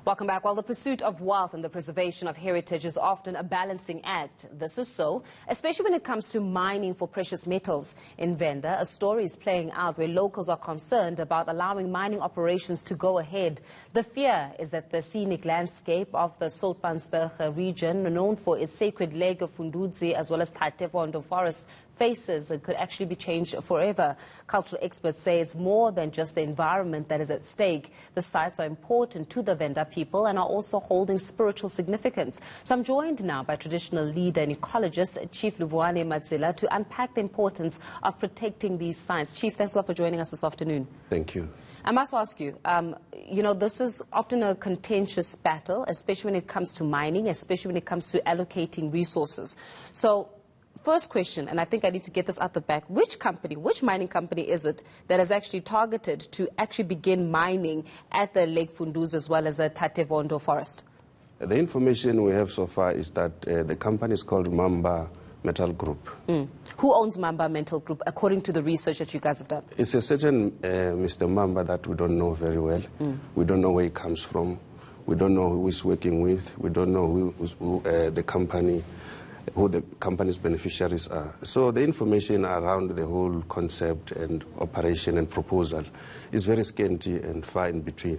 Welcome back. While the pursuit of wealth and the preservation of heritage is often a balancing act, this is so, especially when it comes to mining for precious metals. In Venda, a story is playing out where locals are concerned about allowing mining operations to go ahead. The fear is that the scenic landscape of the Soutpansberg region, known for its sacred lake of Fundudzi as well as Thathe Vondo forests, faces and could actually be changed forever. Cultural experts say it's more than just the environment that is at stake. The sites are important to the Venda people and are also holding spiritual significance. So I'm joined now by traditional leader and ecologist, Chief Livhuwani Matsila, to unpack the importance of protecting these sites. Chief, thanks a lot for joining us this afternoon. Thank you. I must ask you, this is often a contentious battle, especially when it comes to mining, especially when it comes to allocating resources. So, first question, and I think I need to get this out the back, which mining company is it that has actually targeted to actually begin mining at the Lake Fundudzi as well as the Thathe Vondo forest? The information we have so far is that the company is called Mamba Metal Group. Who owns Mamba Metal Group, according to the research that you guys have done? It's a certain Mr. Mamba that we don't know very well. We don't know where he comes from. We don't know who he's working with. We don't know who the company's beneficiaries are. So the information around the whole concept and operation and proposal is very scanty and far in between.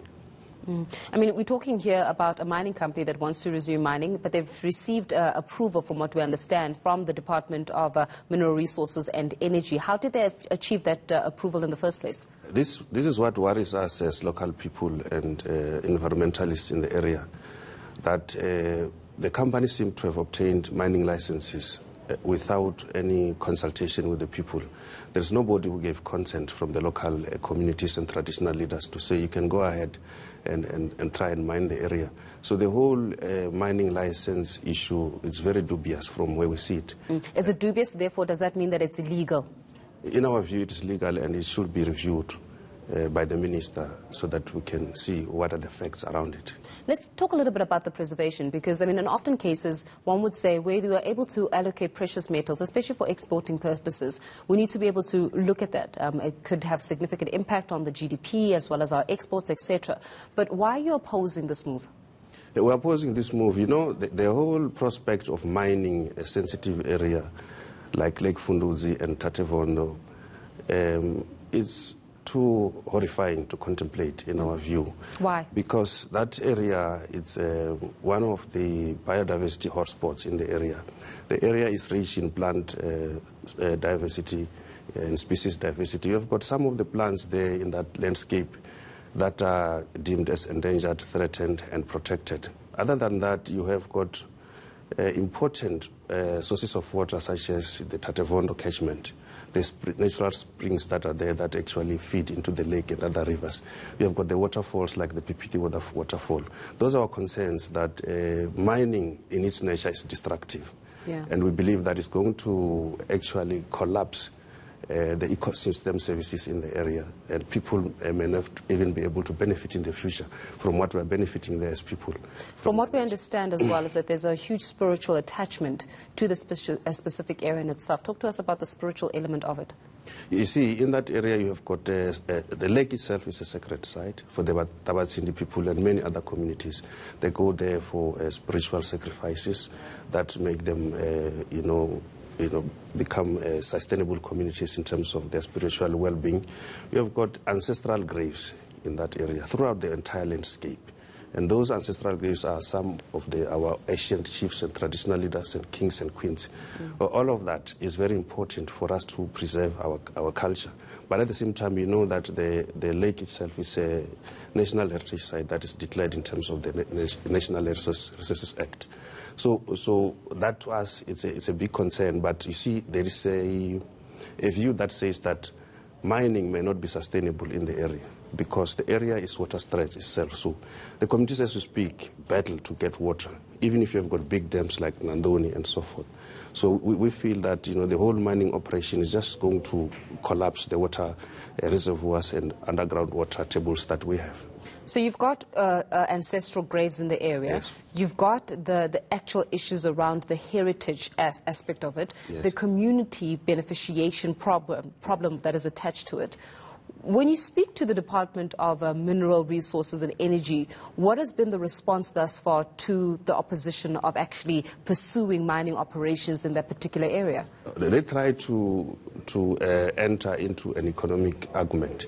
I mean, we're talking here about a mining company that wants to resume mining, but they've received approval, from what we understand, from the Department of Mineral Resources and Energy. How did they achieve that approval in the first place? This is what worries us as local people and environmentalists in the area, that the company seemed to have obtained mining licenses without any consultation with the people. There's nobody who gave consent from the local communities and traditional leaders to say you can go ahead and try and mine the area. So the whole mining license issue is very dubious from where we see it. Is it dubious? Therefore, does that mean that it's illegal? In our view, it is legal and it should be reviewed by the minister so that we can see what are the facts around it. Let's talk a little bit about the preservation, because, I mean, in often cases, one would say where we are able to allocate precious metals, especially for exporting purposes, we need to be able to look at that. It could have significant impact on the GDP as well as our exports, etc. But why are you opposing this move? We're opposing this move. You know, the whole prospect of mining a sensitive area like Lake Fundudzi and Thathe Vondo, it's too horrifying to contemplate in our view. Why? Because that area, it's one of the biodiversity hotspots in the area. The area is rich in plant diversity and species diversity. You've got some of the plants there in that landscape that are deemed as endangered, threatened and protected. Other than that, you have got important sources of water such as the Thathe Vondo catchment. The natural springs that are there that actually feed into the lake and other rivers. We have got the waterfalls like the PPT waterfall. Those are our concerns that mining in its nature is destructive. Yeah. And we believe that it's going to actually collapse the ecosystem services in the area, and people may not even be able to benefit in the future from what we're benefiting there as people. From what we understand as well is that there's a huge spiritual attachment to the specific area in itself. Talk to us about the spiritual element of it. You see, in that area you have got the lake itself is a sacred site for the Tabatsindi people and many other communities. They go there for spiritual sacrifices that make them, become sustainable communities in terms of their spiritual well-being. We have got ancestral graves in that area throughout the entire landscape. And those ancestral graves are some of our ancient chiefs and traditional leaders and kings and queens. All of that is very important for us to preserve our culture. But at the same time, you know that the lake itself is a national heritage site that is declared in terms of the National Resources Act. So that to us, it's a big concern. But you see, there is a view that says that mining may not be sustainable in the area because the area is water stretched itself. So the communities, as we speak, battle to get water, even if you've got big dams like Nandoni and so forth. So we feel that the whole mining operation is just going to collapse the water reservoirs and underground water tables that we have. So you've got ancestral graves in the area. Yes. You've got the actual issues around the heritage aspect of it, yes. The community beneficiation problem that is attached to it. When you speak to the Department of Mineral Resources and Energy, what has been the response thus far to the opposition of actually pursuing mining operations in that particular area? They try to enter into an economic argument,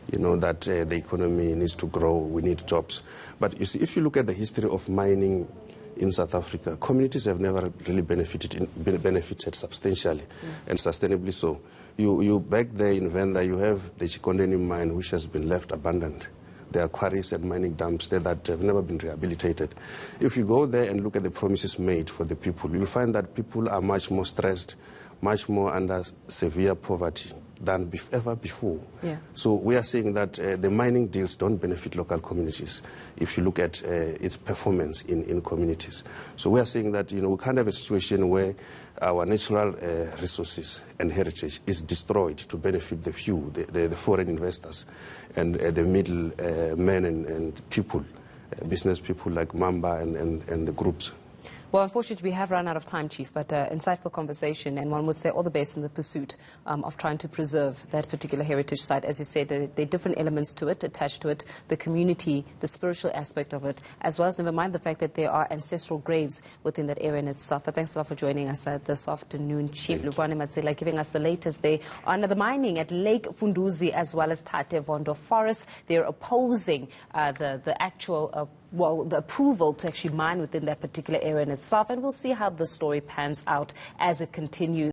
that the economy needs to grow, we need jobs. But you see, if you look at the history of mining in South Africa, communities have never really benefited substantially and sustainably so. You back there in Venda, you have the Chikondeni mine, which has been left abandoned. There are quarries and mining dumps there that have never been rehabilitated. If you go there and look at the promises made for the people, you'll find that people are much more stressed, much more under severe poverty than ever before. Yeah. So we are saying that the mining deals don't benefit local communities if you look at its performance in communities. So we are saying that we can't have a situation where our natural resources and heritage is destroyed to benefit the few, the foreign investors and the middle men and people, business people like Mamba and the groups. Well, unfortunately, we have run out of time, Chief, but insightful conversation, and one would say all the best in the pursuit of trying to preserve that particular heritage site. As you said, there are different elements to it, attached to it, the community, the spiritual aspect of it, as well as never mind the fact that there are ancestral graves within that area in itself. But thanks a lot for joining us this afternoon, Chief Livhuwani Matsila, giving us the latest there on the mining at Lake Fundudzi as well as Thathe Vondo Forest. They're opposing the actual the approval to actually mine within that particular area in itself, and we'll see how the story pans out as it continues.